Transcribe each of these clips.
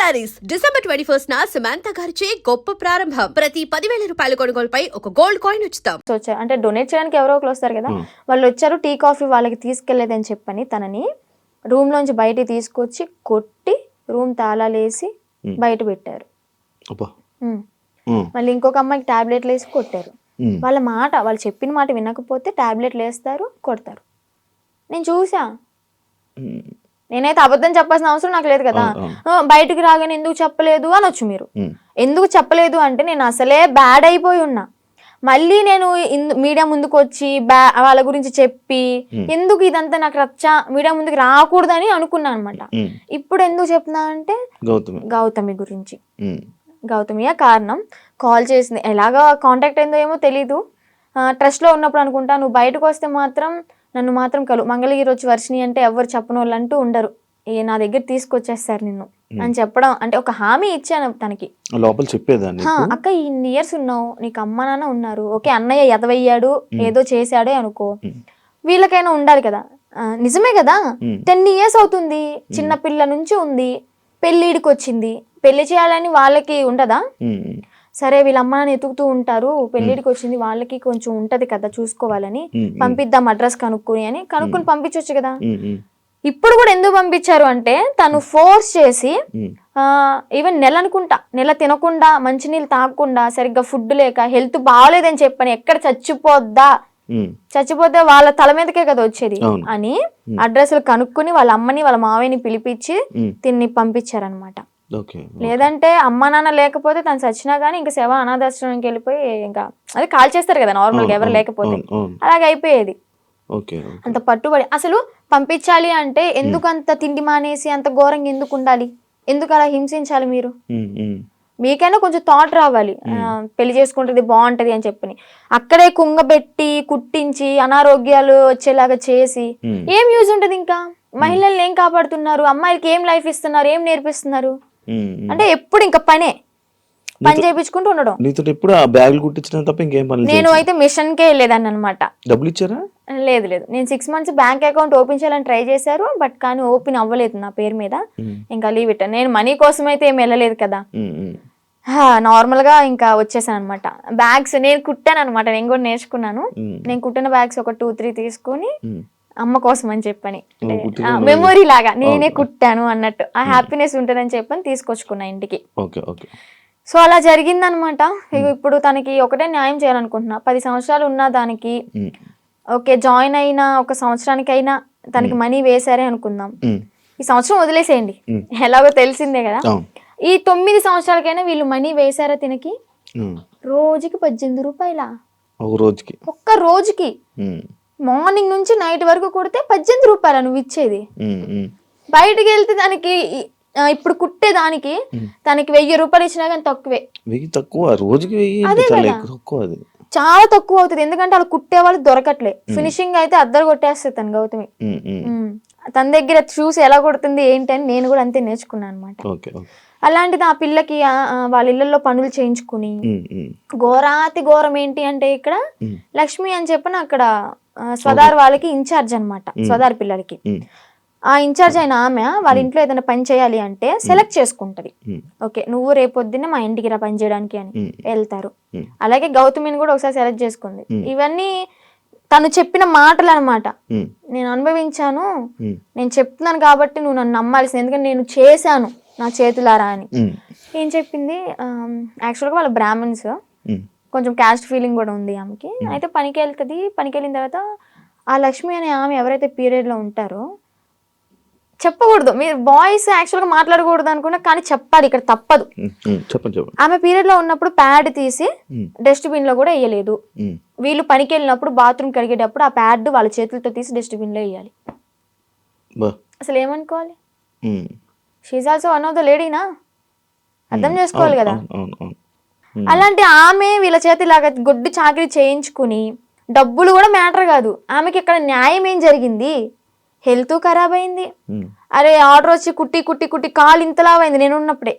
Saris December 21 Samantha గారిచే గొప్ప ప్రారంభం. ప్రతి 10,000 రూపాయల కొనుగోలుపై ఒక గోల్డ్ కాయిన్ ఉచితం. అంటే డొనేట్ చేయడానికి ఎవరో ఒకరు వస్తారు కదా, వాళ్ళు వచ్చారు టీ కాఫీ వాళ్ళకి తీసుకెళ్లేదని చెప్పని తనని రూమ్ లోంచి బయటికి తీసుకొచ్చి కొట్టి రూమ్ తాళాలేసి బయట పెట్టారు. మళ్ళీ ఇంకొక అమ్మాయికి టాబ్లెట్లు వేసి కొట్టారు. వాళ్ళు చెప్పిన మాట వినకపోతే టాబ్లెట్లు వేస్తారు, కొడతారు. నేను చూసా. నేనైతే అబద్ధం చెప్పాల్సిన అవసరం నాకు లేదు కదా. బయటకు రాగానే ఎందుకు చెప్పలేదు అనొచ్చు మీరు. ఎందుకు చెప్పలేదు అంటే నేను అసలే బ్యాడ్ అయిపోయి ఉన్నా. మళ్ళీ నేను మీడియా ముందుకు వచ్చి వాళ్ళ గురించి చెప్పి ఎందుకు ఇదంతా నాకు మీడియా ముందుకు రాకూడదని అనుకున్నా అనమాట. ఇప్పుడు ఎందుకు చెప్తున్నా అంటే గౌతమి గురించి. గౌతమియే కారణం. కాల్ చేసింది, ఎలాగా కాంటాక్ట్ అయిందో ఏమో తెలీదు. ట్రస్ట్లో ఉన్నప్పుడు అనుకుంటా, నువ్వు బయటకు వస్తే మాత్రం నన్ను మాత్రం మంగళగిరి వచ్చి వర్షిని అంటే ఎవరు చెప్పని వాళ్ళు అంటూ ఉండరు, నా దగ్గర తీసుకొచ్చేస్తారు నిన్ను అని చెప్పడం. అంటే ఒక హామీ ఇచ్చాను తనకి. లోపల చెప్పేదాన్ని, అక్క ఇన్ని ఇయర్స్ ఉన్నావు, నీకు అమ్మ నాన్న ఉన్నారు, ఓకే అన్నయ్య ఎదవయ్యాడు ఏదో చేశాడే అనుకో, వీళ్ళకైనా ఉండాలి కదా. నిజమే కదా, 10 years అవుతుంది, చిన్న పిల్ల నుంచి ఉంది, పెళ్ళిడికి వచ్చింది, పెళ్లి చేయాలని వాళ్ళకి ఉండదా? సరే వీళ్ళ అమ్మ నాన్న ఎతుకుతూ ఉంటారు, పెళ్లిడికి వచ్చింది, వాళ్ళకి కొంచెం ఉంటది కదా చూసుకోవాలని, పంపిద్దాం అడ్రస్ కనుక్కుని పంపించవచ్చు కదా. ఇప్పుడు కూడా ఎందుకు పంపించారు అంటే తను ఫోర్స్ చేసి, ఈవెన్ నెల తినకుండా, మంచినీళ్ళు తాగకుండా, సరిగ్గా ఫుడ్ లేక, హెల్త్ బాగాలేదని చెప్పని, ఎక్కడ చచ్చిపోతే వాళ్ళ తల మీదకే కదా వచ్చేది అని అడ్రస్లు కనుక్కుని వాళ్ళ అమ్మని వాళ్ళ మావయ్యని పిలిపించి తిన్ని పంపించారనమాట. లేదంటే అమ్మ నాన్న లేకపోతే తను చచ్చినా గానీ ఇంకా శవ అనాథాశ్రమానికి వెళ్ళిపోయి ఇంకా అది కాల్ చేస్తారు కదా నార్మల్గా ఎవరు లేకపోతే, అలాగే అయిపోయేది. అంత పట్టుబడి అసలు పంపించాలి అంటే ఎందుకు అంత తిండి మానేసి అంత ఘోరంగా ఎందుకు ఉండాలి, ఎందుకు అలా హింసించాలి? మీరు మీకైనా కొంచెం థాట్ రావాలి, పెళ్లి చేసుకుంటుంది బాగుంటది అని చెప్పని. అక్కడే కుంగబెట్టి కుట్టించి అనారోగ్యాలు వచ్చేలాగా చేసి ఏం యూజ్ ఉంటది? ఇంకా మహిళల్ని ఏం కాపాడుతున్నారు? అమ్మాయిలకి ఏం లైఫ్ ఇస్తున్నారు? ఏం నేర్పిస్తున్నారు? అంటే ఎప్పుడు ఇంకా పని చేయించుకుంటూ ఉండడం. నేను అయితే మిషన్ కే వెళ్ళేదాన్ని అనమాట. డబ్బులు ఇచ్చారా? లేదు, నేను 6 months బ్యాంక్ అకౌంట్ ఓపెన్ చేయాలని ట్రై చేశారు, బట్ కానీ ఓపెన్ అవ్వలేదు నా పేరు మీద. ఇంకా లీవ్ ఇట్. నేను మనీ కోసం అయితే ఏం వెళ్ళలేదు కదా, నార్మల్ గా ఇంకా వచ్చేసాను అనమాట. బ్యాగ్స్ నేను కుట్టాను అనమాట, నేను కూడా నేర్చుకున్నాను. నేను కుట్టిన బ్యాగ్స్ ఒక 2-3 తీసుకొని అమ్మ కోసం అని చెప్పని, మెమొరీ లాగా నేనే కుట్టాను అన్నట్టు ఆ హ్యాపీనెస్ ఉంటుందని చెప్పని తీసుకొచ్చుకున్నా ఇంటికి. సో అలా జరిగిందనమాట. ఇప్పుడు తనకి ఒకటే న్యాయం చేయాలనుకుంటున్నా. 10 సంవత్సరాలు ఉన్న దానికి ఓకే, జాయిన్ అయిన 1 సంవత్సరానికైనా తనకి మనీ వేసారే అనుకుందాం, ఈ సంవత్సరం వదిలేసేయండి, ఎలాగో తెలిసిందే కదా. ఈ 9 సంవత్సరాలకైనా వీళ్ళు మనీ వేసారా తినకి? రోజుకి 18 రూపాయల ఒక్క రోజుకి, మార్నింగ్ నుంచి నైట్ వరకు కొడితే 18 రూపాయలు నువ్వు ఇచ్చేది. బయటకు వెళ్తే దానికి ఇప్పుడు కుట్టే దానికి తనకి 1000 రూపాయలు ఇచ్చినా కానీ తక్కువే. చాలా తక్కువ అవుతుంది, ఎందుకంటే వాళ్ళు కుట్టే వాళ్ళు దొరకట్లే. ఫినిషింగ్ అయితే అద్దరు కొట్టేస్తుంది తను గౌతమి. తన దగ్గర చూసి ఎలా కొడుతుంది ఏంటి అని నేను కూడా అంతే నేర్చుకున్నాను అనమాట. అలాంటిది ఆ పిల్లకి వాళ్ళ ఇళ్లలో పనులు చేయించుకుని, ఘోరాతి ఘోరం ఏంటి అంటే ఇక్కడ లక్ష్మి అని చెప్పిన అక్కడ స్వదార్ వాళ్ళకి ఇన్ఛార్జ్ అనమాట. స్వదార్ పిల్లలకి ఆ ఇన్ఛార్జ్ అయిన ఆమె వాళ్ళ ఇంట్లో ఏదైనా పని చేయాలి అంటే సెలెక్ట్ చేసుకుంటది. ఓకే నువ్వు రేపొద్దున్నే మా ఇంటికి రా పని చేయడానికి అని వెళ్తారు. అలాగే గౌతమిని కూడా ఒకసారి సెలెక్ట్ చేసుకుంది. ఇవన్నీ తను చెప్పిన మాటలు అనమాట. నేను అనుభవించాను, నేను చెప్తున్నాను కాబట్టి నువ్వు నన్ను నమ్మాల్సింది, ఎందుకంటే నేను చేశాను నా చేతులారా అని. ఏం చెప్పింది, యాక్చువల్గా వాళ్ళ బ్రాహ్మణ్స్, కొంచెం క్యాస్ట్ ఫీలింగ్ కూడా ఉంది ఆమెకి. అయితే పనికి వెళ్తుంది. పనికి వెళ్ళిన తర్వాత ఆ లక్ష్మి అనే ఆమె ఎవరైతే పీరియడ్లో ఉంటారో, చెప్పకూడదు, మీరు బాయ్స్ యాక్చువల్గా మాట్లాడకూడదు అనుకున్నా, కానీ చెప్పాలి, ఇక్కడ తప్పదు. ఆమె పీరియడ్ లో ఉన్నప్పుడు ప్యాడ్ తీసి డస్ట్బిన్ లో కూడా వేయలేదు. వీళ్ళు పనికి వెళ్ళినప్పుడు బాత్రూమ్ కడిగేటప్పుడు ఆ ప్యాడ్ వాళ్ళ చేతులతో తీసి డస్ట్బిన్ లో వేయాలి. అసలు ఏమనుకోవాలి? She also one of the లేడీనా, అర్థం చేసుకోవాలి కదా. అలాంటి ఆమె వీళ్ళ చేతిలాగా గొడ్డు చాకరీ చేయించుకుని, డబ్బులు కూడా మ్యాటర్ కాదు, ఆమెకి ఇక్కడ న్యాయం ఏం జరిగింది? హెల్త్ ఖరాబ్ అయింది. అరే ఆర్డర్ వచ్చి కుట్టి కుట్టి కుట్టి కాలు ఇంతలావైంది. నేను ఉన్నప్పుడే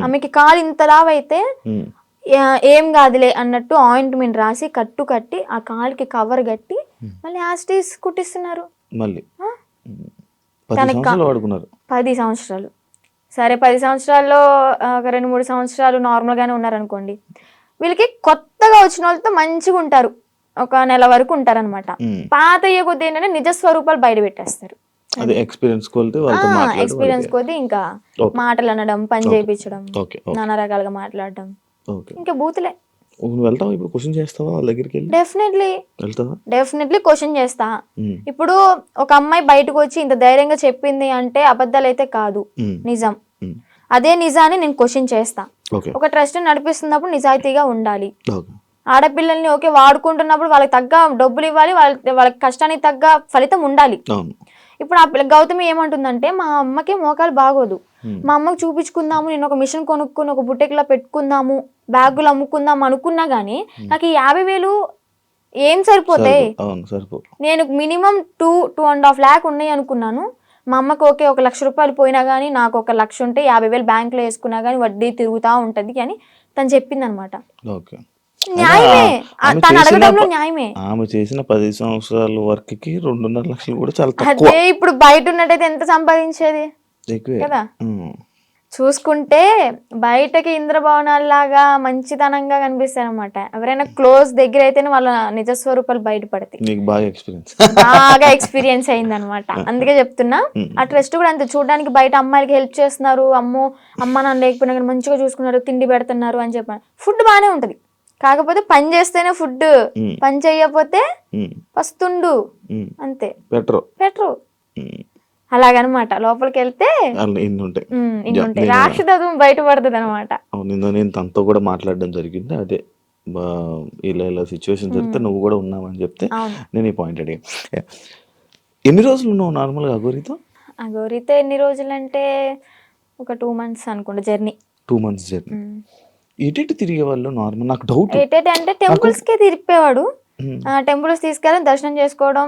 ఆమెకి కాలు ఇంతలావైతే ఏం కాదులే అన్నట్టు ఆయింట్మెంట్ రాసి కట్టి ఆ కాలుకి కవర్ కట్టి మళ్ళీ యాస్టీస్ కుట్టిస్తున్నారు. 10 సంవత్సరాలు సరే 10 సంవత్సరాల్లో ఒక 2-3 సంవత్సరాలు నార్మల్గానే ఉన్నారనుకోండి, వీళ్ళకి కొత్తగా వచ్చిన వాళ్ళతో మంచిగా ఉంటారు, ఒక నెల వరకు ఉంటారనమాట. పాత అయ్యే కొద్ది ఏంటంటే నిజ స్వరూపాలు బయట పెట్టేస్తారు. ఎక్స్పీరియన్స్ కొద్ది ఇంకా మాటలు అనడం, పని చేయించడం, నానా రకాలుగా మాట్లాడడం, ఇంకా బూతులే. డెఫినెట్లీ క్వశ్చన్ చేస్తా. ఇప్పుడు ఒక అమ్మాయి బయటకు వచ్చి ఇంత ధైర్యంగా చెప్పింది అంటే అబద్ధాలు అయితే కాదు, నిజం. అదే నిజాన్ని నేను క్వశ్చన్ చేస్తా. ఒక ట్రస్ట్ నడిపిస్తున్నప్పుడు నిజాయితీగా ఉండాలి. ఆడపిల్లల్ని ఓకే వాడుకుంటున్నప్పుడు వాళ్ళకి తగ్గ డబ్బులు ఇవ్వాలి, వాళ్ళకి కష్టానికి తగ్గ ఫలితం ఉండాలి. ఇప్పుడు ఆ పిల్ల గౌతమి ఏమంటుందంటే, మా అమ్మకి మోకాలు బాగోదు, మా అమ్మకి చూపించుకుందాము, నేను ఒక మిషన్ కొనుక్కుని ఒక బుట్టెక్లా పెట్టుకుందాము, బ్యాగులు అమ్ముకుందాం అనుకున్నా గానీ నాకు ఈ 50,000 ఏం సరిపోతాయి? నేను మినిమం 2.5 lakh ఉన్నాయి అనుకున్నాను. మా అమ్మకి ఓకే 1,00,000 రూపాయలు పోయినా గానీ నాకు 1,00,000 ఉంటే 50,000 బ్యాంకులో వేసుకున్నా గానీ వడ్డీ తిరుగుతా ఉంటది అని తను చెప్పింది అనమాట. న్యాయమే, తను అడగడంలో న్యాయమే. ఆమె చేసిన 10 సంవత్సరాల వర్క్ కి 2.5 లక్షలు కూడా చాలా తక్కువ. అదే ఇప్పుడు బయట ఉన్నట్టయితే ఎంత సంపాదించేది కదా. చూసుకుంటే బయటకి ఇంద్రభవనాల్లాగా మంచితనంగా కనిపిస్తాయి అనమాట. ఎవరైనా క్లోజ్ దగ్గర అయితేనే వాళ్ళ నిజస్వరూపాలు బయటపడతాయి. బాగా ఎక్స్పీరియన్స్ అయింది అనమాట. అందుకే చెప్తున్నా, ఆ ట్రస్ట్ కూడా అంతే. చూడడానికి బయట అమ్మాయిలకి హెల్ప్ చేస్తున్నారు, అమ్మ నాన్న లేకపోయినా కానీ మంచిగా చూసుకున్నారు, తిండి పెడుతున్నారు అని చెప్పాను. ఫుడ్ బాగానే ఉంటది, కాకపోతే పని చేస్తేనే ఫుడ్, పని చెయ్యకపోతే పస్తుండు, అంతే. పెట్రో అలాగనమాట. లోపలికి వెళ్తే ఇన్ని రాక్షసత్వం బయటపడుతుంది అనమాట. నేను తనతో కూడా మాట్లాడడం జరిగింది. అదే ఇలా సిచ్యువేషన్ జరిగితే నువ్వు కూడా ఉన్నావని చెప్తే నేను ఈ పాయింట్ అడిగా. ఎన్ని రోజులు ఉన్నావు నార్మల్ గా అఘోరితో? అఘోరితో ఎన్ని రోజులు అంటే ఒక 2 months అనుకోండి జర్నీ. 2 months journey. ఎటు తిరిగే వాళ్ళు నార్మల్? నాకు డౌట్ అంటే టెంపుల్స్ కే తిరిగిపోయేవాడు. టెంపుల్స్ తీసుకెళ్ళి దర్శనం చేసుకోవడం,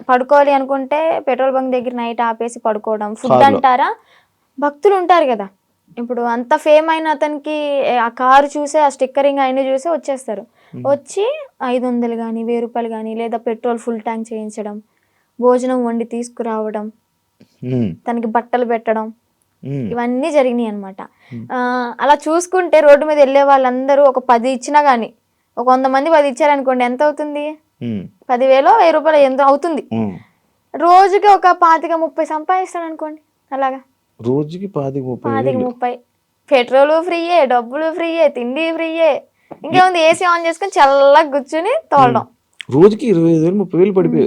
పడుకోవాలి అనుకుంటే పెట్రోల్ బంక్ దగ్గర నైట్ ఆపేసి పడుకోవడం. ఫుడ్ అంటారా, భక్తులు ఉంటారు కదా, ఇప్పుడు అంత ఫేమ్ అయిన అతనికి ఆ కారు చూసే, ఆ స్టిక్కరింగ్ అయిన చూసే వచ్చేస్తారు. వచ్చి 500 కానీ 1000 రూపాయలు కానీ, లేదా పెట్రోల్ ఫుల్ ట్యాంక్ చేయించడం, భోజనం వండి తీసుకురావడం, తనకి బట్టలు పెట్టడం, ఇవన్నీ జరిగినాయి అనమాట. అలా చూసుకుంటే రోడ్డు మీద వెళ్ళే వాళ్ళందరూ ఒక 10 ఇచ్చినా గానీ, ఒక 100 మంది 10 ఇచ్చారనుకోండి, ఎంత అవుతుంది? 10,000 1000 రూపాయలు ఎంత అవుతుంది? రోజుకి ఒక 25-30 సంపాదిస్తాడు అనుకోండి. అలాగా రోజుకి 25-30 పెట్రోల్ ఫ్రీయే, డబ్బులు ఫ్రీయే, తిండి ఫ్రీయే. ఇంకేముంది, ఏసీ ఆన్ చేసుకుని చల్లగా కూర్చుని తోలడం. రోజుకి 25,000-30,000 పడిపోయి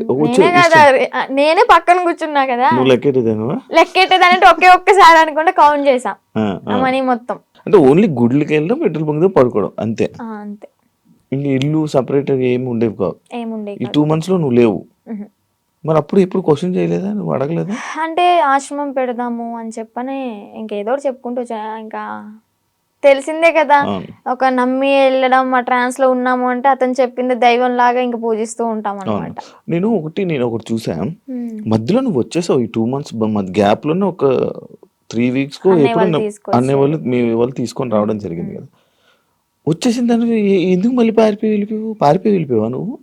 నేనే పక్కన కూర్చున్నా కదా. లెక్కెట్టేదానంటే ఒక్కసారి అనుకుంటే కౌంట్ చేసా మనీ మొత్తం. అంటే ఓన్లీ గుడ్లకి వెళ్ళడం, పెట్రోల్ బంక్ పడుకోవడం, అంతే. ఇంకా ఇల్లు సపరేట్ ఏమి ఉండేవి కావు. ఈ 2 months లో నువ్వు లేవు. మరి అప్పుడు ఎప్పుడు క్వశ్చన్ చేయలేదా, నువ్వు అడగలేదా? అంటే ఆశ్రమం పెడదాము అని చెప్పని ఇంకేదో చెప్పుకుంటూ ఇంకా తెలిసిందే కదా, ఒక నమ్మి వెళ్ళడం, ఆ ట్రాన్స్ లో ఉన్నాము అంటే అతను చెప్పింది దైవం లాగా ఇంకా పూజిస్తూ ఉంటాం అన్నమాట. నేను ఒకటి చూసా, మధ్యలో నువ్వు వచ్చేసావు ఈ 2 months గ్యాప్ లోనే ఒక 3 weeks కో అనే వాళ్ళు మీ వాళ్ళు తీసుకొని రావడం జరిగింది కదా. వచ్చేసిన దాన్ని ఎందుకు మళ్ళీ పారిపోయి వెళ్ళిపోయావా నువ్వు?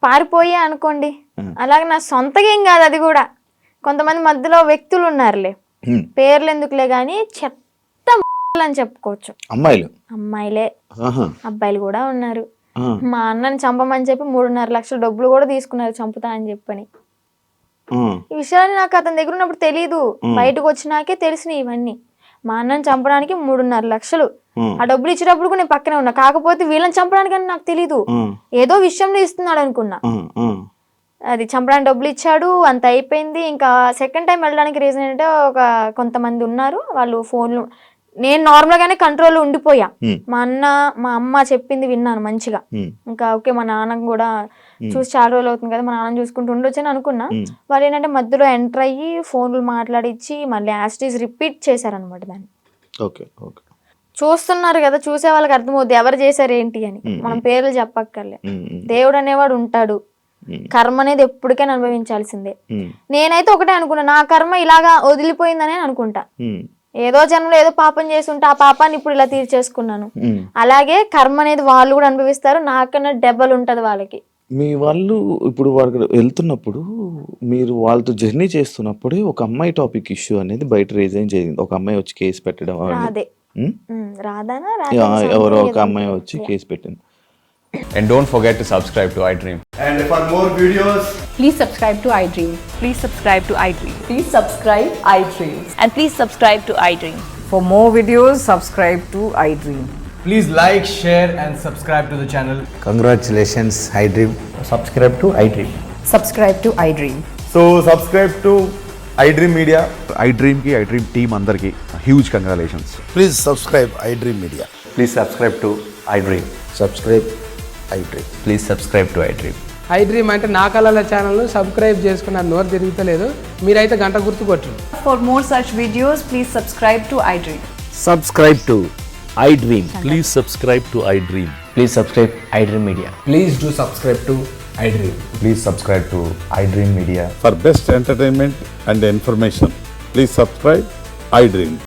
పారిపోయి అనుకోండి, అలాగే నా సొంతగా ఏం కాదు. అది కూడా కొంతమంది మధ్యలో వ్యక్తులు ఉన్నారులే, పేర్లు ఎందుకులే గాని చెత్త అని చెప్పుకోవచ్చు. అమ్మాయిలే, అబ్బాయిలు కూడా ఉన్నారు. మా అన్నని చంపమని చెప్పి 3.5 లక్షల డబ్బులు కూడా తీసుకున్నారు, చంపుతా అని చెప్పని. ఈ విషయాన్ని నాకు అతని దగ్గర ఉన్నప్పుడు తెలీదు, బయటకు వచ్చినాకే తెలిసినాయి ఇవన్నీ. మా అన్నని చంపడానికి 3.5 లక్షలు, ఆ డబ్బులు ఇచ్చేటప్పుడు కూడా నేను పక్కనే ఉన్నా. కాకపోతే వీళ్ళని చంపడానికి అని నాకు తెలీదు, ఏదో విషయంలో ఇస్తున్నాడు అనుకున్నా. అది చంపడానికి డబ్బులు ఇచ్చాడు, అంత అయిపోయింది. ఇంకా సెకండ్ టైం వెళ్ళడానికి రీజన్ ఏంటంటే, కొంతమంది ఉన్నారు వాళ్ళు ఫోన్లు, నేను నార్మల్ గానే కంట్రోల్ ఉండిపోయా. మా అమ్మ చెప్పింది విన్నాను మంచిగా. ఇంకా ఓకే, మా నాన్నకు కూడా చూసి చాలా రోజులు అవుతుంది కదా, మా నాన్న చూసుకుంటూ ఉండొచ్చు అని అనుకున్నా. వాళ్ళు ఏంటంటే మధ్యలో ఎంటర్ అయ్యి ఫోన్లు మాట్లాడిచ్చి మళ్ళీ యాస్టీస్ రిపీట్ చేశారనమాట దాన్ని. చూస్తున్నారు కదా, చూసే వాళ్ళకి అర్థమవుద్ది ఎవరు చేశారు ఏంటి అని. మనం పేర్లు చెప్పక్కర్లే, దేవుడు అనేవాడు ఉంటాడు, కర్మ అనేది ఎప్పటికైనా అనుభవించాల్సిందే. నేనైతే ఒకటే అనుకున్నా, నా కర్మ ఇలాగా వదిలిపోయిందనే అనుకుంటా. ఏదో జన్మలో ఏదో పాపం చేసి ఉంటే ఆ పాపాన్ని ఇప్పుడు ఇలా తీర్చేసుకున్నాను. అలాగే కర్మ అనేది వాళ్ళు కూడా అనుభవిస్తారు, నాకన్నా డెబ్బలు ఉంటది వాళ్ళకి. మీ వాళ్ళు ఇప్పుడు వాళ్ళు వెళ్తున్నప్పుడు మీరు వాళ్ళతో జర్నీ చేస్తున్నప్పుడే ఒక అమ్మాయి టాపిక్ ఇష్యూ అనేది బయట రేజ్ అయ్యి జరిగింది. ఒక అమ్మాయి వచ్చి కేసు పెట్టడం అనేది. రాదే ఉమ్? రాదానా ఎవరో ఒక అమ్మాయి వచ్చి కేసు పెట్టింది. And don't forget to subscribe to iDream. And for more videos, Please subscribe to iDream. Please subscribe to iDream. Please subscribe iDream. And please subscribe to iDream. For more videos, subscribe to iDream. please like, share, and subscribe to the channel. Congratulations, iDream. Subscribe to iDream. Subscribe to iDream. So subscribe to iDream Media. iDream ki iDream team అందరికి huge congratulations. Please subscribe iDream Media. Please subscribe to iDream. Subscribe iDream. Please subscribe to iDream. iDream అంటే నా కళల channel subscribe చేసుకున్న నోరు తిరుగుతలేదు, మీరైతే గంట గుర్తు కొట్టండి. For more such videos, please subscribe to iDream. Subscribe to iDream. Please subscribe to iDream. Please subscribe iDream Media. Please do subscribe to iDream. Please subscribe to iDream Media. For best entertainment and information, please subscribe iDream.